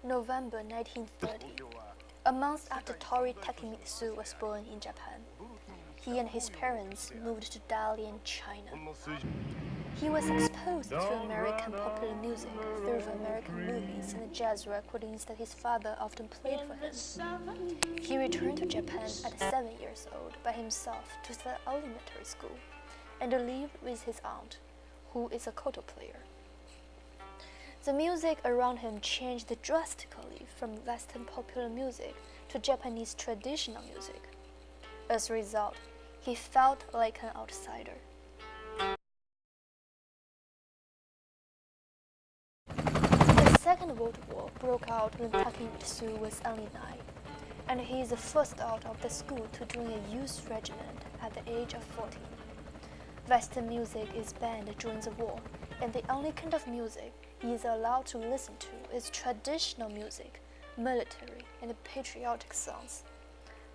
November 1930, a month after Toru Takemitsu was born in Japan. He and his parents moved to Dalian, China. He was exposed to American popular music through American movies and jazz recordings that his father often played for him. He returned to Japan at 7 years old by himself to the elementary school and lived with his aunt, who is a koto player. The music around him changed drastically from Western popular music to Japanese traditional music. As a result, he felt like an outsider. The Second World War broke out when Takemitsu was only 9, and he is the first out of the school to join a youth regiment at the age of 14. Western music is banned during the war, and the only kind of music he is allowed to listen to is traditional music, military, and patriotic songs.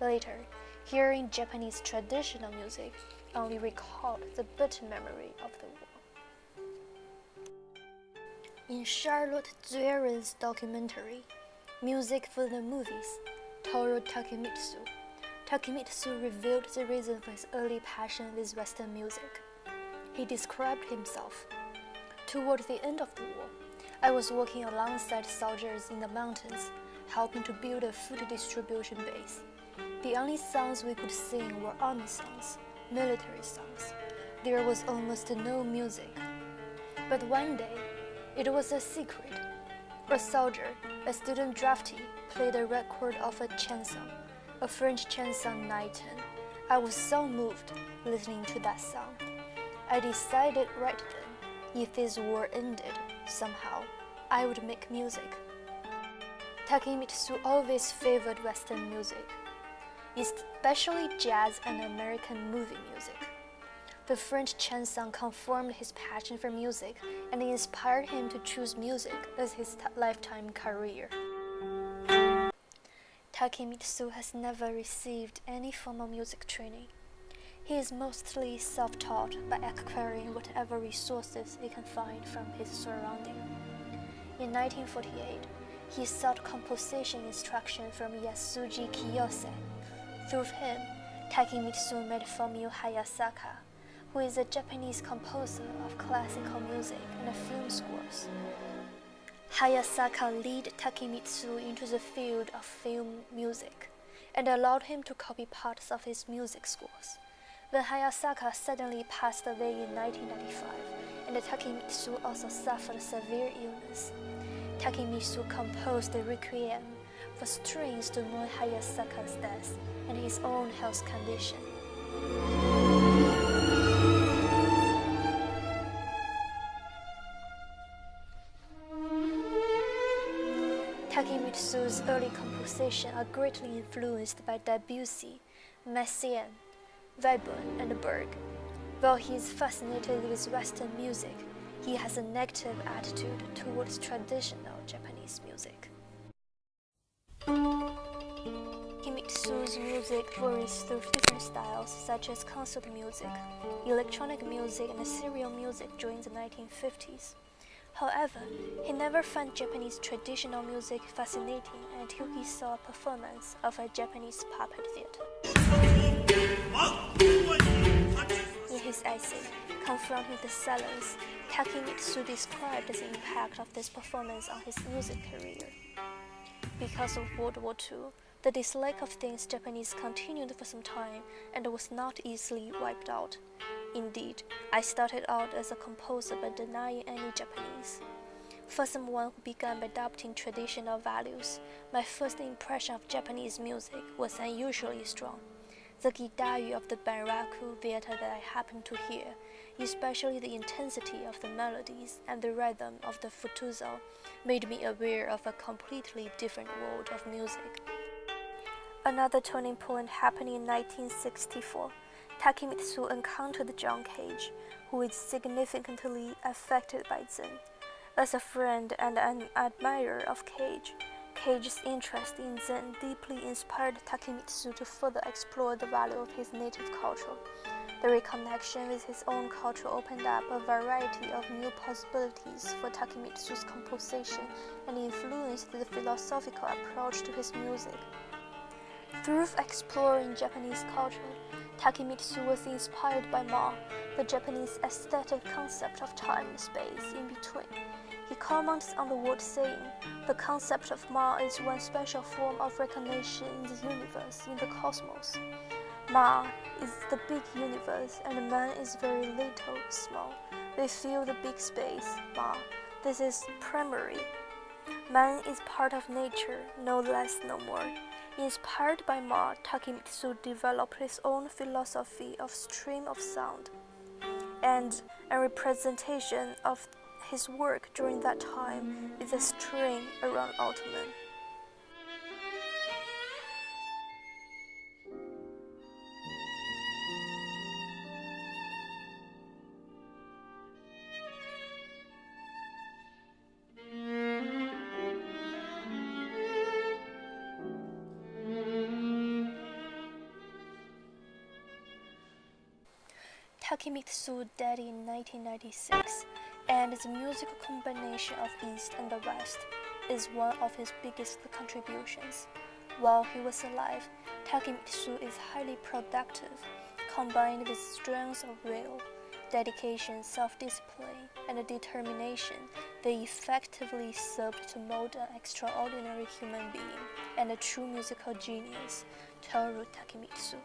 Later, hearing Japanese traditional music only recalled the bitter memory of the war. In Charlotte Zuerin's documentary, Music for the Movies, Toru Takemitsu, Takemitsu revealed the reason for his early passion with Western music. He described himself. Toward the end of the war, I was working alongside soldiers in the mountains, helping to build a food distribution base. The only songs we could sing were army songs, military songs. There was almost no music. But one day, it was a secret. A soldier, a student draftee, played a record of a chanson, a French chanson Nighten. I was so moved listening to that song. I decided right then, if this war ended somehow, I would make music. Takemitsu always favored Western music, especially jazz and American movie music. The French chanson confirmed his passion for music and inspired him to choose music as his lifetime career. Takemitsu has never received any formal music training. He is mostly self-taught by acquiring whatever resources he can find from his surroundings. In 1948, he sought composition instruction from Yasuji Kiyose. Through him, Takemitsu met Fumio Hayasaka, who is a Japanese composer of classical music and film scores. Hayasaka led Takemitsu into the field of film music and allowed him to copy parts of his music scores. When Hayasaka suddenly passed away in 1995, and Takemitsu also suffered severe illness, Takemitsu composed the Requiem for strings to mourn Hayasaka's death and his own health condition. Takemitsu's early compositions are greatly influenced by Debussy, Messiaen, Webern, and Berg. While he is fascinated with Western music, he has a negative attitude towards traditional Japanese music. Takemitsu's music varies through different styles such as concert music, electronic music, and serial music during the 1950s. However, he never found Japanese traditional music fascinating until he saw a performance of a Japanese puppet theater. In his essay, Confronting the Silence, Takemitsu described the impact of this performance on his music career. Because of World War II, the dislike of things Japanese continued for some time and was not easily wiped out. Indeed, I started out as a composer by denying any Japanese. For someone who began by adopting traditional values, my first impression of Japanese music was unusually strong. The gidai of the banraku theater that I happened to hear, especially the intensity of the melodies and the rhythm of the futuzo, made me aware of a completely different world of music. Another turning point happened in 1964. Takemitsu encountered John Cage, who is significantly affected by Zen. As a friend and an admirer of Cage, Cage's interest in Zen deeply inspired Takemitsu to further explore the value of his native culture. The reconnection with his own culture opened up a variety of new possibilities for Takemitsu's composition and influenced the philosophical approach to his music. Through exploring Japanese culture, Takemitsu was inspired by Ma, the Japanese aesthetic concept of time and space in between. He comments on the word saying, "The concept of Ma is one special form of recognition in the universe, in the cosmos. Ma is the big universe, and man is very little, small. We feel the big space, Ma. This is primary. Man is part of nature, no less, no more." Inspired by Ma, Takemitsu developed his own philosophy of stream of sound, and a representation of his work during that time is a string around Ottoman. Takemitsu died in 1996, and the musical combination of East and the West is one of his biggest contributions. While he was alive, Takemitsu is highly productive, combined with strength of will, dedication, self-discipline, and determination. They effectively served to mold an extraordinary human being and a true musical genius, Toru Takemitsu.